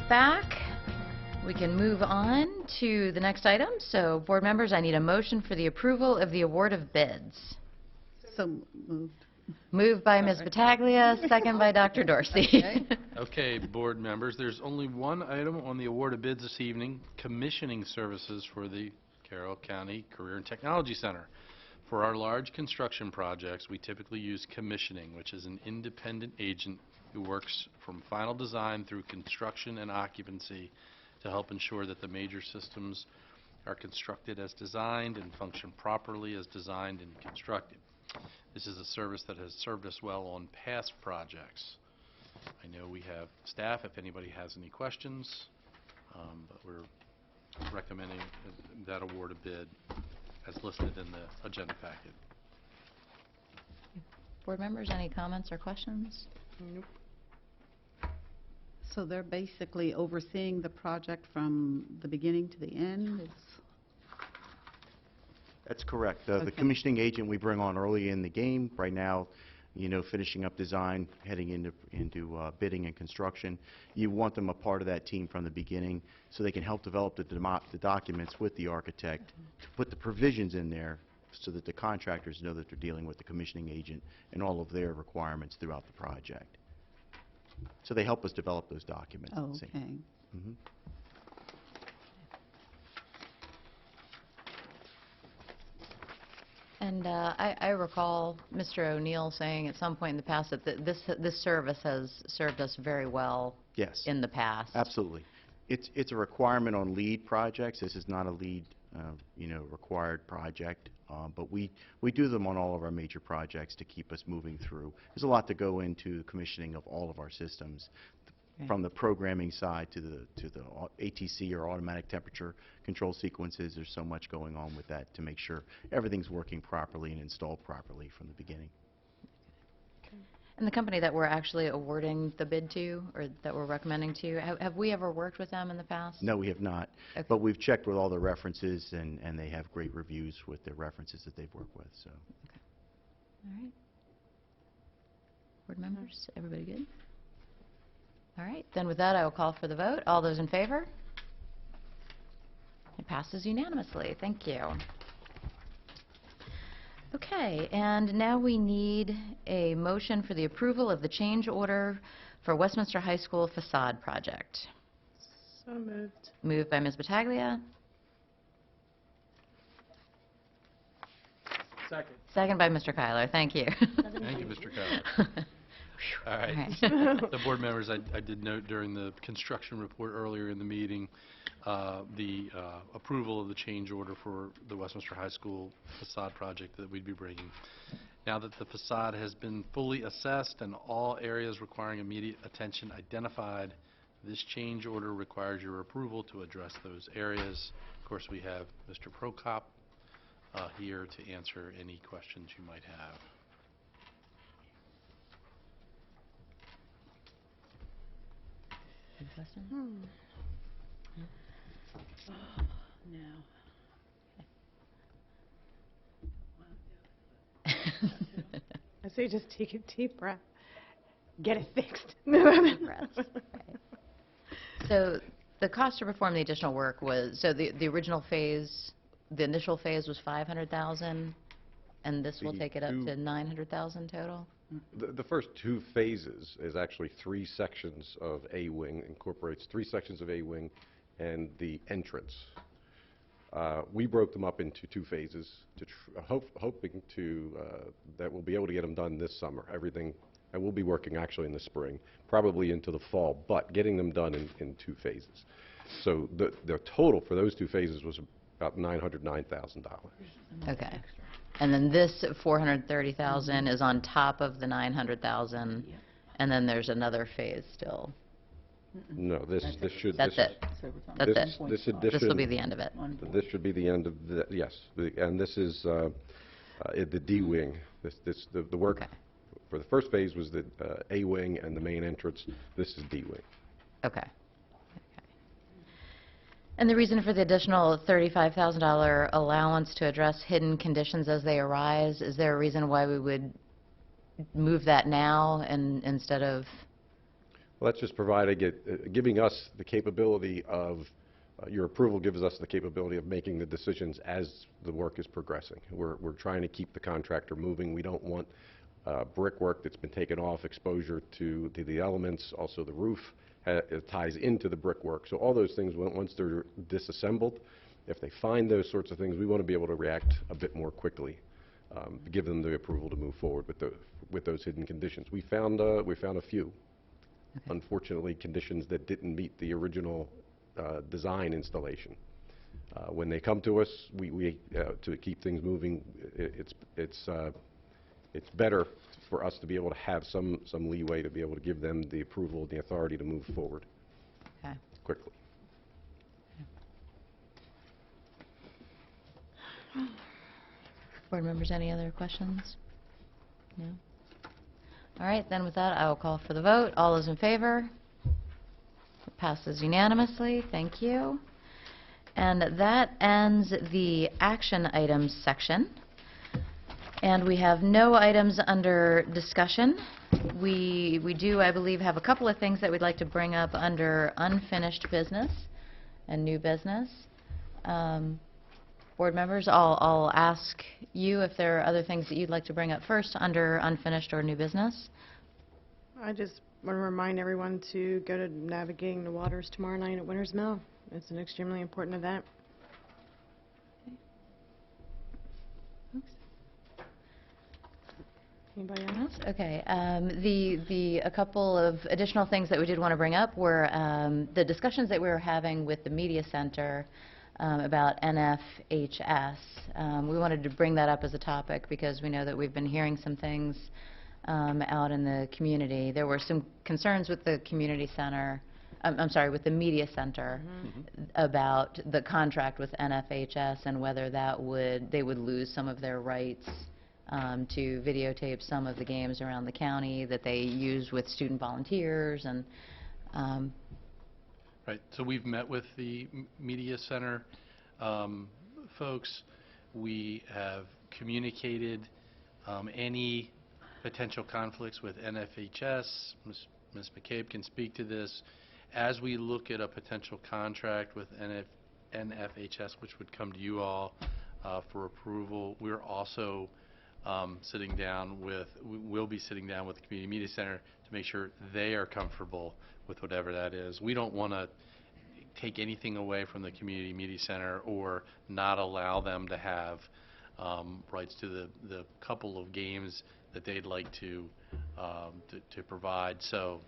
back. We can move on to the next item. So, board members, I need a motion for the approval of the award of bids. So moved. Moved by Ms. Battaglia, second by Dr. Dorsey. Okay, board members, there's only one item on the award of bids this evening, commissioning services for the Carroll County Career and Technology Center. For our large construction projects, we typically use commissioning, which is an independent agent who works from final design through construction and occupancy to help ensure that the major systems are constructed as designed and function properly as designed and constructed. This is a service that has served us well on past projects. I know we have staff if anybody has any questions, but we're recommending that award of bid as listed in the agenda packet. Board members, any comments or questions? Nope. So they're basically overseeing the project from the beginning to the end? That's correct. The Okay. commissioning agent we bring on early in the game, right now, finishing up design, heading into bidding and construction. You want them a part of that team from the beginning so they can help develop the documents with the architect, to put the provisions in there so that the contractors know that they're dealing with the commissioning agent and all of their requirements throughout the project. So they help us develop those documents. Oh, okay. Mhm. And I recall Mr. O'Neill saying at some point in the past that this service has served us very well Yes. in the past. Absolutely. It's a requirement on lead projects. This is not a lead, required project, but we do them on all of our major projects to keep us moving through. There's a lot to go into commissioning of all of our systems, from the programming side to the ATC or automatic temperature control sequences. There's so much going on with that to make sure everything's working properly and installed properly from the beginning. And the company that we're actually awarding the bid to, or that we're recommending to you, have we ever worked with them in the past? No, we have not. Okay. But we've checked with all the references, and they have great reviews with the references that they've worked with. So. Okay. All right. Board members, everybody good? All right. Then with that, I will call for the vote. All those in favor? It passes unanimously. Thank you. Okay, and now we need a motion for the approval of the change order for Westminster High School facade project. So moved. Moved by Ms. Battaglia. Second. Second by Mr. Kyler. Thank you. Thank you, Mr. Kyler. All right. The board members, I did note during the construction report earlier in the meeting, the approval of the change order for the Westminster High School facade project that we'd be bringing. Now that the facade has been fully assessed and all areas requiring immediate attention identified, this change order requires your approval to address those areas. Of course, we have Mr. Prokop here to answer any questions you might have. Any questions? No. I say just take a deep breath. Get it fixed. Breaths, right. So the cost to perform the additional work was, so the original phase, the initial phase was 500,000, and this will The take it up two- to 900,000 total? The first two phases is actually 3 sections of A wing, incorporates 3 sections of A wing and the entrance. We broke them up into 2 phases, to hoping to that we'll be able to get them done this summer. Everything, and we'll be working actually in the spring, probably into the fall, but getting them done in 2 phases. So the total for those 2 phases was about $909,000. Okay. And then this 430,000 is on top of the 900,000, and then there's another phase still. No, this should. That's this it. is- That's it. This addition. This will be the end of it. This should be the end of the, yes, and this is the D wing. The work Okay. for the first phase was the A wing and the main entrance. This is D wing. Okay. And the reason for the additional $35,000 allowance to address hidden conditions as they arise, is there a reason why we would move that now and instead of Well, that's just providing it, giving us the capability of, your approval gives us the capability of making the decisions as the work is progressing. We're trying to keep the contractor moving. We don't want brickwork that's been taken off, exposure to the elements, also the roof it ties into the brickwork. So all those things, once they're disassembled, if they find those sorts of things, we want to be able to react a bit more quickly, give them the approval to move forward with those hidden conditions. We found a few. Okay. Unfortunately, conditions that didn't meet the original design installation. When they come to us, we to keep things moving, it's better for us to be able to have some leeway to be able to give them the approval, the authority to move forward Okay. quickly. Board members, any other questions? No? All right, then with that, I will call for the vote. All those in favor? It passes unanimously. Thank you. And that ends the action items section. And we have no items under discussion. We do, I believe, have a couple of things that we'd like to bring up under unfinished business and new business. Board members, I'll ask you if there are other things that you'd like to bring up first under unfinished or new business. I just want to remind everyone to go to Navigating the Waters tomorrow night at Winters Mill. It's an extremely important event. Anybody else? Okay. A couple of additional things that we did want to bring up were the discussions that we were having with the Media Center about NFHS. We wanted to bring that up as a topic because we know that we've been hearing some things out in the community. There were some concerns with the community center, I'm sorry, with the Media Center about the contract with NFHS and whether they would lose some of their rights to videotape some of the games around the county that they use with student volunteers and Right, so we've met with the Media Center folks. We have communicated any potential conflicts with NFHS. Ms. McCabe can speak to this. As we look at a potential contract with NFHS, which would come to you all for approval, we're also we'll be sitting down with the Community Media Center to make sure they are comfortable with whatever that is. We don't want to take anything away from the Community Media Center or not allow them to have rights to the couple of games that they'd like to provide. So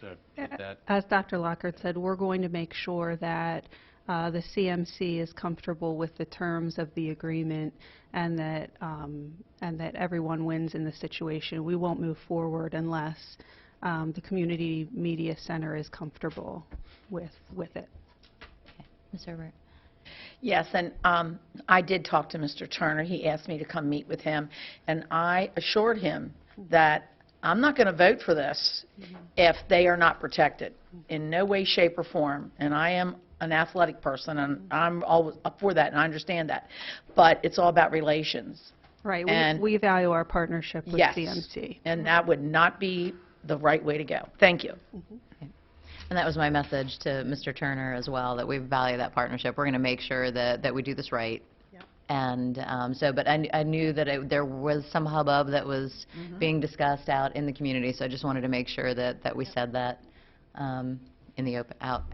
that as Dr. Lockhart said, we're going to make sure that the CMC is comfortable with the terms of the agreement and that everyone wins in the situation. We won't move forward unless the Community Media Center is comfortable with it. Okay. Ms. Herbert. Yes, and I did talk to Mr. Turner. He asked me to come meet with him, and I assured him that I'm not going to vote for this if they are not protected in no way, shape, or form. And I am an athletic person, and I'm always up for that, and I understand that. But it's all about relations. Right. And we value our partnership with yes, CMC. and that would not be the right way to go. Thank you. And that was my message to Mr. Turner as well, that we value that partnership. We're going to make sure that we do this right. Yep. And but I knew that there was some hubbub that was being discussed out in the community, so I just wanted to make sure that we said that in the open, out.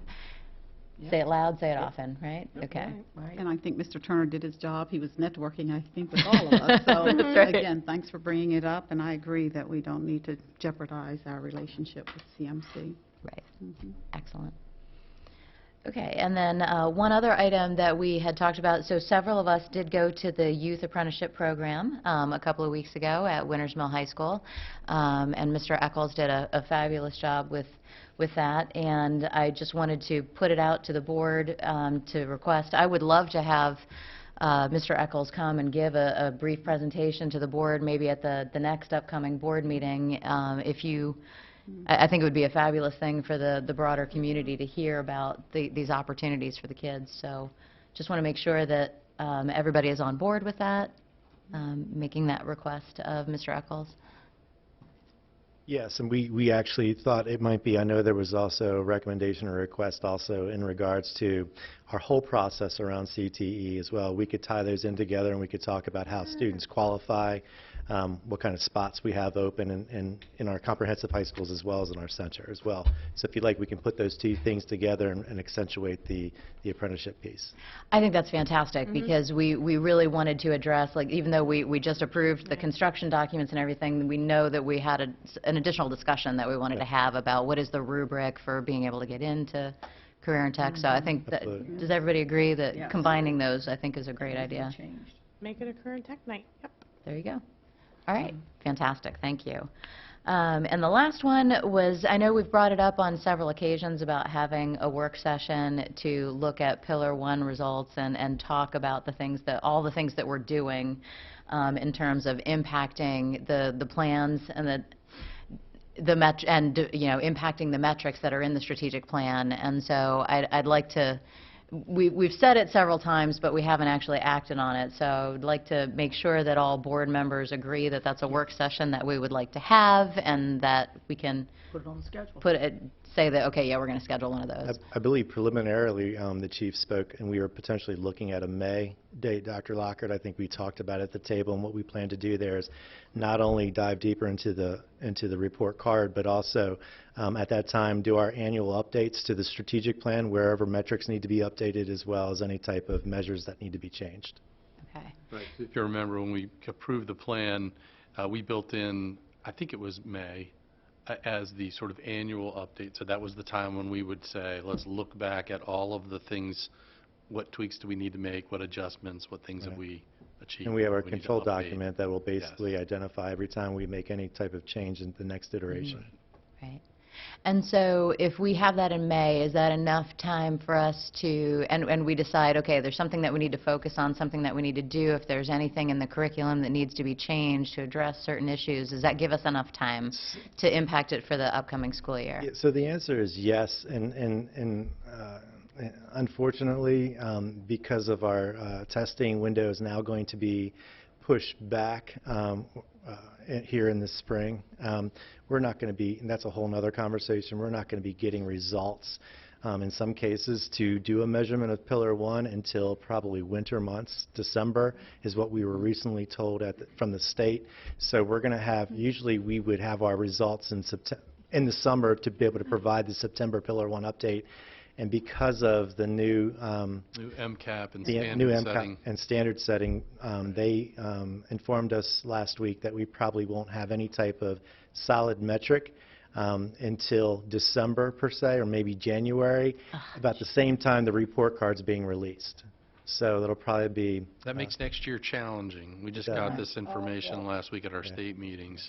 Say it loud, say it often, right? Okay. Right. And I think Mr. Turner did his job. He was networking, I think, with all of us. So, right. again, thanks for bringing it up, and I agree that we don't need to jeopardize our relationship with CMC. Right. Excellent. Okay, and then one other item that we had talked about, so several of us did go to the Youth Apprenticeship Program a couple of weeks ago at Winters Mill High School, and Mr. Eccles did a fabulous job with that, and I just wanted to put it out to the board to request. I would love to have Mr. Eccles come and give a brief presentation to the board, maybe at the next upcoming board meeting. I think it would be a fabulous thing for the broader community to hear about these opportunities for the kids. So just want to make sure that everybody is on board with that, making that request of Mr. Eccles. Yes, and we actually thought it might be, I know there was also a recommendation or request also in regards to our whole process around CTE as well. We could tie those in together and we could talk about how students qualify, what kind of spots we have open in our comprehensive high schools as well as in our center as well. So if you'd like, we can put those two things together and accentuate the apprenticeship piece. I think that's fantastic because we really wanted to address, like, even though we just approved the construction documents and everything, we know that we had an additional discussion that we wanted to have about what is the rubric for being able to get into career and tech. So I think that, Absolutely. does everybody agree that Yes. combining those, I think, is a great idea? Changed. Make it a current tech night. Yep. There you go. All right, fantastic, thank you. And the last one was, I know we've brought it up on several occasions about having a work session to look at Pillar 1 results and talk about all the things that we're doing in terms of impacting the plans and impacting the metrics that are in the strategic plan. And so I'd like to, we've said it several times, but we haven't actually acted on it. So I'd like to make sure that all board members agree that that's a work session that we would like to have and that we can Put it on the schedule. say that, okay, yeah, we're going to schedule one of those. I believe preliminarily, the chief spoke, and we were potentially looking at a May date, Dr. Lockhart. I think we talked about it at the table, and what we plan to do there is not only dive deeper into the report card, but also at that time do our annual updates to the strategic plan, wherever metrics need to be updated, as well as any type of measures that need to be changed. Okay. Right. If you remember, when we approved the plan, we built in, I think it was May, as the sort of annual update. So that was the time when we would say, let's look back at all of the things, what tweaks do we need to make, what adjustments, what things have Right. we achieved. And we have our what need to control update. document that will basically identify every time we make any type of change in the next iteration. Right. And so if we have that in May, is that enough time for us to, and we decide, okay, there's something that we need to focus on, something that we need to do, if there's anything in the curriculum that needs to be changed to address certain issues, does that give us enough time to impact it for the upcoming school year? Yeah, so the answer is yes, and unfortunately, because of our testing window is now going to be pushed back here in the spring, we're not going to be, and that's a whole other conversation, we're not going to be getting results in some cases to do a measurement of Pillar 1 until probably winter months. December is what we were recently told from the state. So we're going to have, usually we would have our results in the summer to be able to provide the September Pillar 1 update. And because of the new New MCAP and the standard new MCAP setting. and standard setting, they informed us last week that we probably won't have any type of solid metric until December per se, or maybe January, about the same time the report card's being released. So that'll probably be That makes next year challenging. We just It got does. this information last week at our Yeah. state meetings.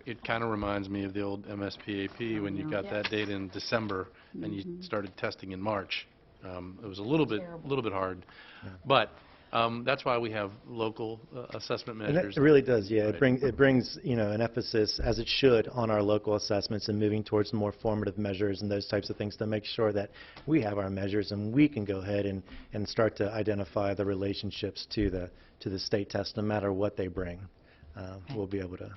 It kind of reminds me of the old MSPAP when you got that data in December and you started testing in March. It was a little bit hard, but that's why we have local assessment And measures. it really does, yeah. Right. It brings, an emphasis, as it should, on our local assessments and moving towards more formative measures and those types of things to make sure that we have our measures and we can go ahead and start to identify the relationships to the state test, no matter what they bring. We'll be able to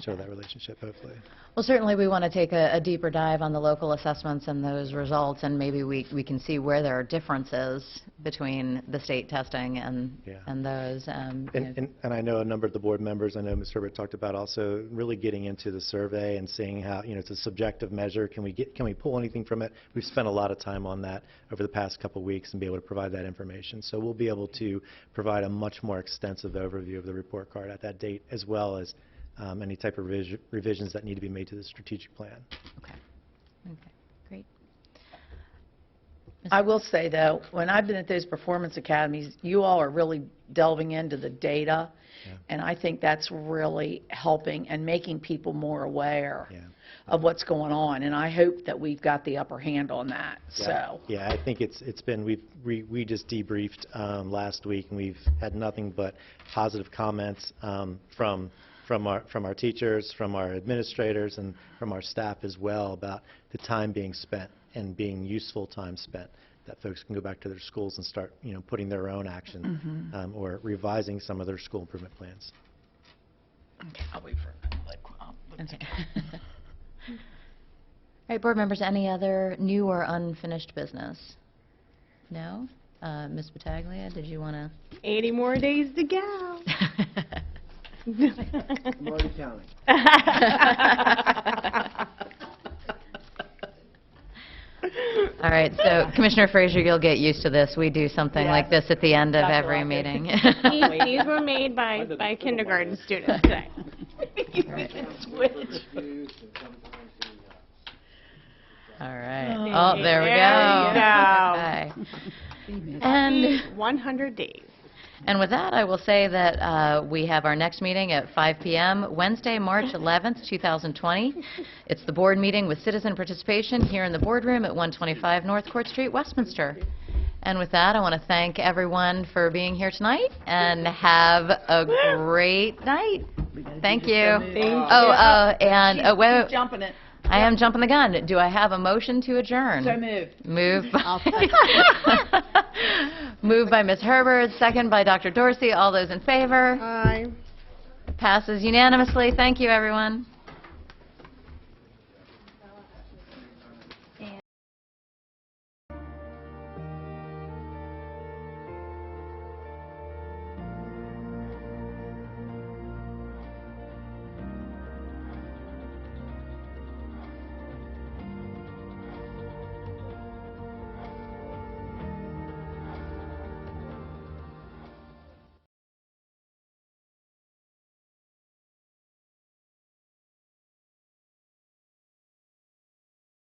show that relationship, hopefully. Well, certainly we want to take a deeper dive on the local assessments and those results, and maybe we can see where there are differences between the state testing and Yeah. those. And I know a number of the board members, I know Ms. Herbert talked about also really getting into the survey and seeing how, it's a subjective measure. Can we pull anything from it? We've spent a lot of time on that over the past couple of weeks and be able to provide that information. So we'll be able to provide a much more extensive overview of the report card at that date, as well as any type of revisions that need to be made to the strategic plan. Okay. Okay, great. I will say, though, when I've been at those performance academies, you all are really delving into the data, Yeah. and I think that's really helping and making people more aware Yeah. of what's going on, and I hope that we've got the upper hand on that, so. Yeah, I think it's been, we just debriefed last week, and we've had nothing but positive comments from our teachers, from our administrators, and from our staff as well about the time being spent and being useful time spent, that folks can go back to their schools and start, putting their own action or revising some of their school improvement plans. Okay, I'll wait for a minute. Okay. All right, board members, any other new or unfinished business? No? Ms. Battaglia, did you want to? 80 more days to go. I'm already counting. All right, so Commissioner Frazier, you'll get used to this. We do something like this at the end of Dr. every Lockett. meeting. These were made by kindergarten students today. All right. Oh, there we go. Okay. And 100 days. And with that, I will say that we have our next meeting at 5 p.m., Wednesday, March 11th, 2020. It's the board meeting with citizen participation here in the boardroom at 125 North Court Street, Westminster. And with that, I want to thank everyone for being here tonight, and have a great night. Thank you. Wait, Jumping it. I am jumping the gun. Do I have a motion to adjourn? So moved. Moved by Ms. Herbert, second by Dr. Dorsey. All those in favor? Aye. Passes unanimously. Thank you, everyone.